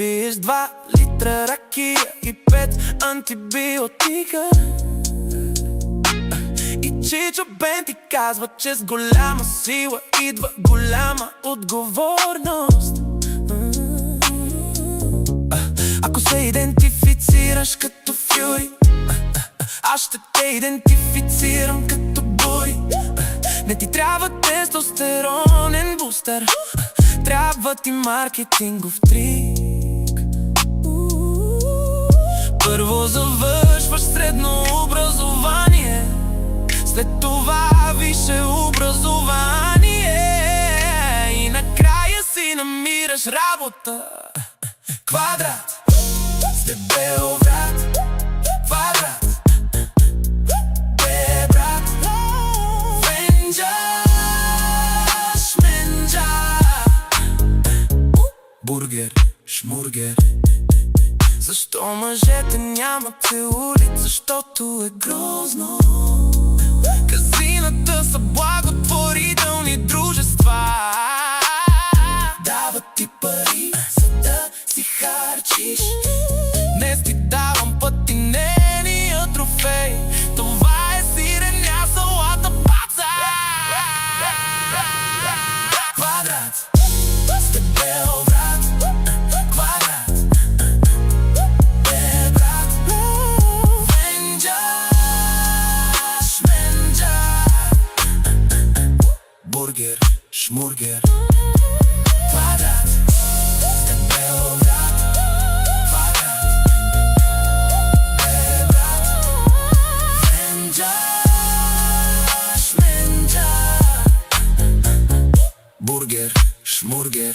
пиеш 2 литра ракия и 5 антибиотика. И Чичо Бен ти казва, че с голяма сила идва голяма отговорност. Ако се идентифицираш като Фюри, аз ще те идентифицирам като Бури. Не ти трябва тестостеронен бустер, трябва ти маркетингов трик. Първо завършваш средно образование, след това висше образование и накрая си намираш работа. Квадрат с дебел врат, квадрат, бе брат. Венджаш, менджа, бургер, шмургер. Защо мъжете нямат целулит? Защото е грозно. Казината са благотворителни дружества, дават ти пари, за да си харчиш. Днес ти давам пътинения трофей, това е сиреня, салата, паца. Квадрат с дебел врат, квадрат, бе брат. Венджаш, менджа, бургер, шмургер. Квадрат с дебел врат, квадрат, бе брат. Венджаш, менджа, бургер, шмургер.